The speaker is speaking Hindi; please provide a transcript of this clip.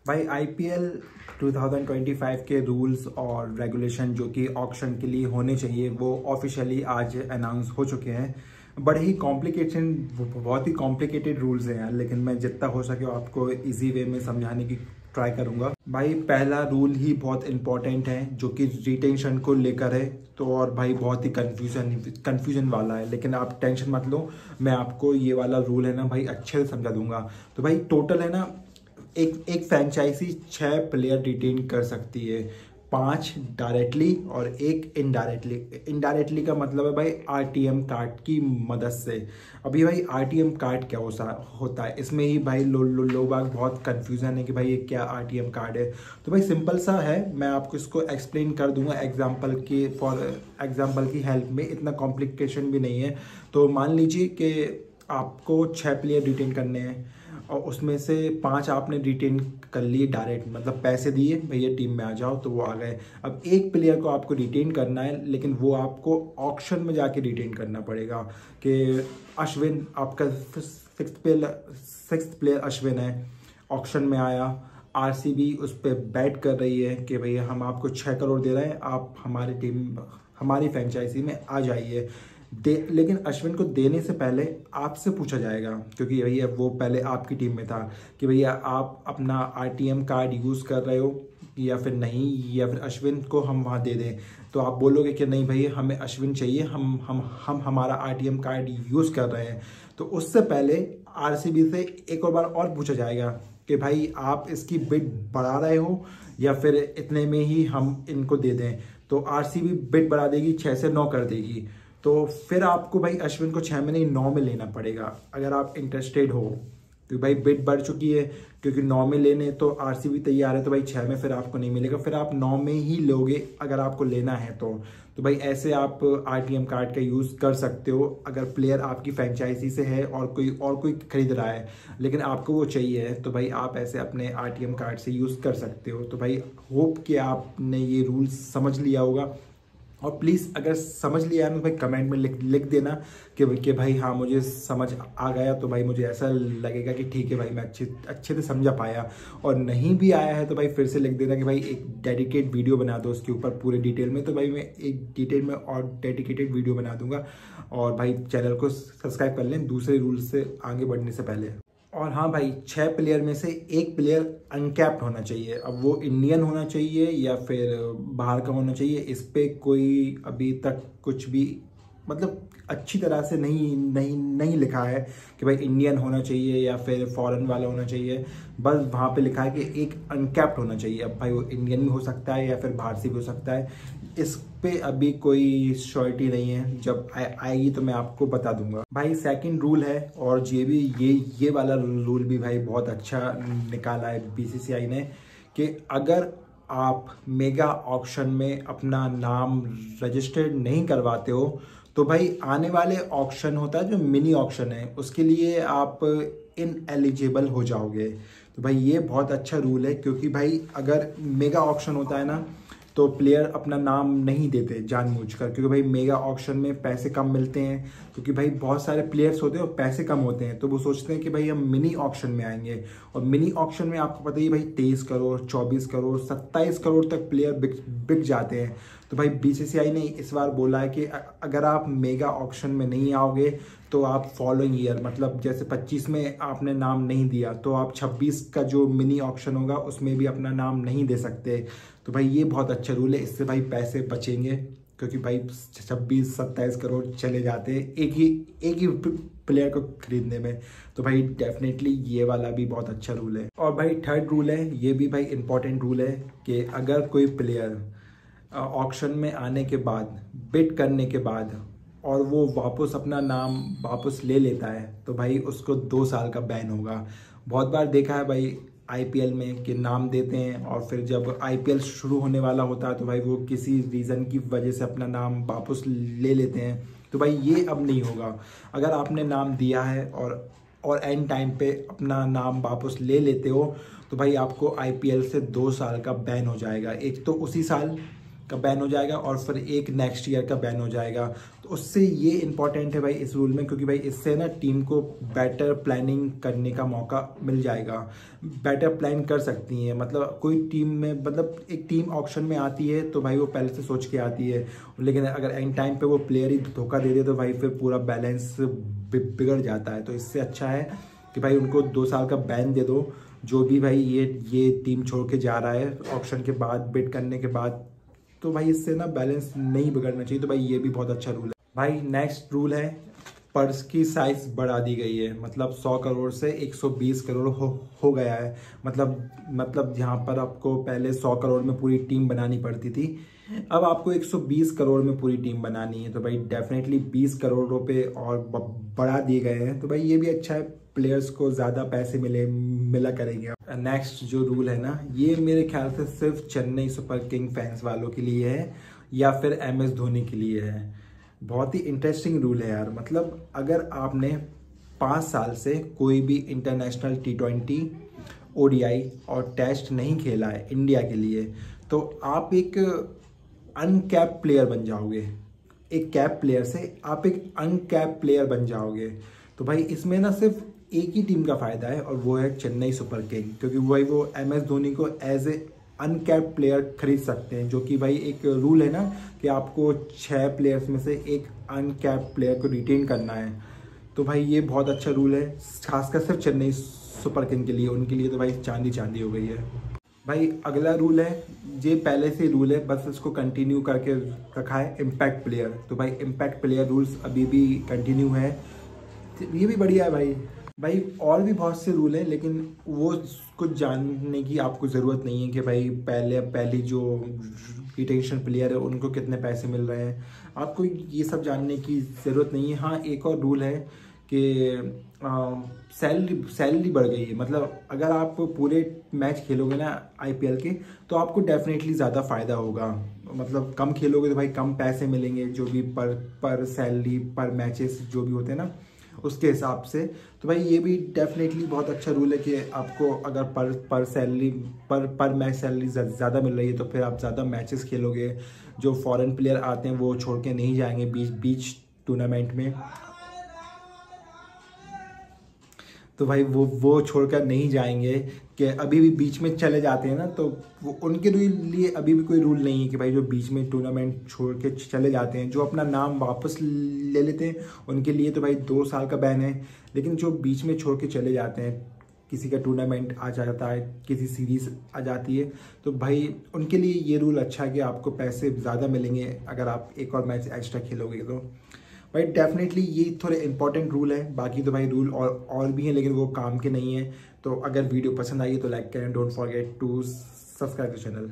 भाई आईपीएल 2025 के रूल्स और रेगुलेशन जो कि ऑक्शन के लिए होने चाहिए वो ऑफिशियली आज अनाउंस हो चुके हैं। बड़े ही बहुत ही कॉम्प्लिकेटेड रूल्स हैं यार, लेकिन मैं जितना हो सके आपको इजी वे में समझाने की ट्राई करूंगा। भाई पहला रूल ही बहुत इंपॉर्टेंट है जो कि रिटेंशन को लेकर है। तो और भाई बहुत ही कंफ्यूजन वाला है, लेकिन आप टेंशन मत लो, मैं आपको ये वाला रूल है ना भाई अच्छे से समझा दूंगा। तो भाई टोटल है ना, एक फ्रेंचाइजी 6 प्लेयर रिटेन कर सकती है, 5 डायरेक्टली और एक इनडायरेक्टली। इनडायरेक्टली का मतलब है भाई आरटीएम कार्ड की मदद से। अभी भाई आरटीएम कार्ड क्या होता है, इसमें ही भाई लोग बहुत कंफ्यूजन है कि भाई ये क्या आरटीएम कार्ड है। तो भाई सिंपल सा है, मैं आपको इसको एक्सप्लेन कर दूंगा फॉर एग्जाम्पल की हेल्प में, इतना कॉम्प्लिकेशन भी नहीं है। तो मान लीजिए कि आपको 6 प्लेयर रिटेन करने हैं और उसमें से 5 आपने रिटेन कर लिए डायरेक्ट, मतलब पैसे दिए भैया टीम में आ जाओ तो वो आ गए। अब एक प्लेयर को आपको रिटेन करना है, लेकिन वो आपको ऑक्शन में जाके रिटेन करना पड़ेगा। कि अश्विन आपका सिक्स्थ प्लेयर अश्विन है, ऑक्शन में आया, आरसीबी उस पर बैट कर रही है कि भैया हम आपको 6 करोड़ दे रहे हैं, आप हमारी फ्रेंचाइजी में आ जाइए। लेकिन अश्विन को देने से पहले आपसे पूछा जाएगा, क्योंकि भैया वो पहले आपकी टीम में था, कि भैया आप अपना आरटीएम कार्ड यूज़ कर रहे हो या फिर नहीं, या फिर अश्विन को हम वहाँ दे दें। तो आप बोलोगे कि नहीं भैया हमें अश्विन चाहिए, हम हमारा आरटीएम कार्ड यूज़ कर रहे हैं। तो उससे पहले आरसीबी से एक और पूछा जाएगा कि भाई आप इसकी बिड बढ़ा रहे हो या फिर इतने में ही हम इनको दे दें। तो आरसीबी बिड बढ़ा देगी, 6 से 9 कर देगी। तो फिर आपको भाई अश्विन को 6 में नहीं 9 में लेना पड़ेगा अगर आप इंटरेस्टेड हो, क्योंकि भाई बिड बढ़ चुकी है। क्योंकि 9 में लेने तो आरसीबी तैयार है, तो भाई 6 में फिर आपको नहीं मिलेगा, फिर आप 9 में ही लोगे अगर आपको लेना है तो भाई ऐसे आप आरटीएम कार्ड का यूज़ कर सकते हो अगर प्लेयर आपकी फ्रेंचाइजी से है और कोई खरीद रहा है, लेकिन आपको वो चाहिए, तो भाई आप ऐसे अपने आरटीएम कार्ड से यूज़ कर सकते हो। तो भाई होप कि आपने ये रूल्स समझ लिया होगा, और प्लीज़ अगर समझ लिया है तो भाई कमेंट में लिख देना कि भाई हाँ मुझे समझ आ गया। तो भाई मुझे ऐसा लगेगा कि ठीक है भाई मैं अच्छे से समझा पाया। और नहीं भी आया है तो भाई फिर से लिख देना कि भाई एक डेडिकेट वीडियो बना दो उसके ऊपर पूरे डिटेल में। तो भाई मैं एक डिटेल में और डेडिकेटेड वीडियो बना दूंगा। और भाई चैनल को सब्सक्राइब कर लें दूसरे रूल से आगे बढ़ने से पहले। और हाँ भाई 6 प्लेयर में से एक प्लेयर अनकैप्ड होना चाहिए। अब वो इंडियन होना चाहिए या फिर बाहर का होना चाहिए, इस पे कोई अभी तक कुछ भी मतलब अच्छी तरह से नहीं लिखा है कि भाई इंडियन होना चाहिए या फिर फॉरेन वाला होना चाहिए। बस वहाँ पे लिखा है कि एक अनकैप्ड होना चाहिए। अब भाई वो इंडियन भी हो सकता है या फिर बाहर से भी हो सकता है, इस पे अभी कोई श्योरिटी नहीं है। जब आएगी तो मैं आपको बता दूंगा। भाई सेकंड रूल है, और ये वाला रूल भी भाई बहुत अच्छा निकाला है बीसीसीआई ने, कि अगर आप मेगा ऑक्शन में अपना नाम रजिस्टर्ड नहीं करवाते हो तो भाई आने वाले ऑक्शन होता है जो मिनी ऑक्शन है, उसके लिए आप इनएलिजिबल हो जाओगे। तो भाई ये बहुत अच्छा रूल है, क्योंकि भाई अगर मेगा ऑक्शन होता है ना तो प्लेयर अपना नाम नहीं देते जानबूझकर, क्योंकि भाई मेगा ऑक्शन में पैसे कम मिलते हैं, क्योंकि भाई बहुत सारे प्लेयर्स होते हैं और पैसे कम होते हैं। तो वो सोचते हैं कि भाई हम मिनी ऑक्शन में आएंगे, और मिनी ऑक्शन में आपको पता ही भाई 23 करोड़ 24 करोड़ 27 करोड़ तक प्लेयर बिक जाते हैं। तो भाई बीसीसीआई ने इस बार बोला है कि अगर आप मेगा ऑक्शन में नहीं आओगे तो आप फॉलोइंग ईयर, मतलब जैसे 25 में आपने नाम नहीं दिया तो आप 26 का जो मिनी ऑक्शन होगा उसमें भी अपना नाम नहीं दे सकते। तो भाई ये बहुत अच्छा रूल है, इससे भाई पैसे बचेंगे, क्योंकि भाई 26-27 करोड़ चले जाते हैं एक ही प्लेयर को खरीदने में। तो भाई डेफिनेटली ये वाला भी बहुत अच्छा रूल है। और भाई थर्ड रूल है, ये भी भाई इंपॉर्टेंट रूल है, कि अगर कोई प्लेयर ऑक्शन में आने के बाद बिड करने के बाद और वो वापस अपना नाम वापस ले लेता है तो भाई उसको 2 साल का बैन होगा। बहुत बार देखा है भाई आईपीएल में कि नाम देते हैं और फिर जब आईपीएल शुरू होने वाला होता है तो भाई वो किसी रीज़न की वजह से अपना नाम वापस ले लेते हैं। तो भाई ये अब नहीं होगा। अगर आपने नाम दिया है और एंड टाइम पे अपना नाम वापस ले लेते हो तो भाई आपको आईपीएल से 2 साल का बैन हो जाएगा। एक तो उसी साल का बैन हो जाएगा और फिर एक नेक्स्ट ईयर का बैन हो जाएगा। तो उससे ये इंपॉर्टेंट है भाई इस रूल में, क्योंकि भाई इससे ना टीम को बेटर प्लानिंग करने का मौका मिल जाएगा, बेटर प्लान कर सकती है। मतलब कोई टीम में, मतलब एक टीम ऑक्शन में आती है तो भाई वो पहले से सोच के आती है, लेकिन अगर एंड टाइम पे वो प्लेयर ही धोखा दे दे तो भाई फिर पूरा बैलेंस बिगड़ जाता है। तो इससे अच्छा है कि भाई उनको 2 साल का बैन दे दो, जो भी भाई ये टीम छोड़ के जा रहा है ऑक्शन के बाद, बिड करने के बाद। तो भाई इससे ना बैलेंस नहीं बिगड़ना चाहिए। तो भाई ये भी बहुत अच्छा रूल है। भाई नेक्स्ट रूल है, पर्स की साइज बढ़ा दी गई है। मतलब 100 करोड़ से 120 करोड़ हो गया है। मतलब जहाँ पर आपको पहले 100 करोड़ में पूरी टीम बनानी पड़ती थी, अब आपको 120 करोड़ में पूरी टीम बनानी है। तो भाई डेफिनेटली 20 करोड़ रुपए और बढ़ा दिए गए हैं। तो भाई ये भी अच्छा है, प्लेयर्स को ज़्यादा पैसे मिला करेंगे। नेक्स्ट जो रूल है ना, ये मेरे ख्याल से सिर्फ चेन्नई सुपर किंग फैंस वालों के लिए है या फिर MS धोनी के लिए है। बहुत ही इंटरेस्टिंग रूल है यार। मतलब अगर आपने 5 साल से कोई भी इंटरनेशनल T20, ODI और टेस्ट नहीं खेला है इंडिया के लिए, तो आप एक अनकैप प्लेयर बन जाओगे। एक कैप प्लेयर से आप एक अनकैप प्लेयर बन जाओगे। तो भाई इसमें ना सिर्फ एक ही टीम का फायदा है और वो है चेन्नई सुपर किंग, क्योंकि भाई वो MS धोनी को एज ए अनकैप प्लेयर खरीद सकते हैं। जो कि भाई एक रूल है ना कि आपको 6 प्लेयर्स में से एक अनकैप प्लेयर को रिटेन करना है। तो भाई ये बहुत अच्छा रूल है, खासकर सिर्फ चेन्नई सुपर किंग के लिए। उनके लिए तो भाई चांदी चांदी हो गई है। भाई अगला रूल है, ये पहले से रूल है, बस इसको कंटिन्यू करके रखा है, इम्पैक्ट प्लेयर। तो भाई इम्पैक्ट प्लेयर रूल्स अभी भी कंटिन्यू है, ये भी बढ़िया है भाई और भी बहुत से रूल हैं, लेकिन वो कुछ जानने की आपको ज़रूरत नहीं है कि भाई पहली जो रिटेंशन प्लेयर है उनको कितने पैसे मिल रहे हैं। आपको ये सब जानने की ज़रूरत नहीं है। हाँ, एक और रूल है कि सैलरी बढ़ गई है। मतलब अगर आप पूरे मैच खेलोगे ना IPL के, तो आपको डेफिनेटली ज़्यादा फ़ायदा होगा। मतलब कम खेलोगे तो भाई कम पैसे मिलेंगे, जो भी पर सैलरी पर मैचेस जो भी होते हैं ना उसके हिसाब से। तो भाई ये भी डेफिनेटली बहुत अच्छा रूल है कि आपको अगर पर मैच सैलरी ज़्यादा मिल रही है तो फिर आप ज़्यादा मैचेस खेलोगे। जो फॉरेन प्लेयर आते हैं वो छोड़ के नहीं जाएंगे बीच टूर्नामेंट में। तो भाई वो छोड़कर नहीं जाएंगे कि अभी भी बीच में चले जाते हैं ना, तो वो उनके लिए अभी भी कोई रूल नहीं है कि भाई जो बीच में टूर्नामेंट छोड़ के चले जाते हैं, जो अपना नाम वापस ले लेते हैं, उनके लिए तो भाई 2 साल का बैन है। लेकिन जो बीच में छोड़ के चले जाते हैं, किसी का टूर्नामेंट आ जाता है, किसी सीरीज आ जाती है, तो भाई उनके लिए ये रूल अच्छा है कि आपको पैसे ज़्यादा मिलेंगे अगर आप एक और मैच एक्स्ट्रा खेलोगे। तो भाई डेफिनेटली ये थोड़े इंपॉर्टेंट रूल है। बाकी तो भाई रूल और भी हैं, लेकिन वो काम के नहीं है। तो अगर वीडियो पसंद आई तो लाइक करें, don't forget to subscribe the channel.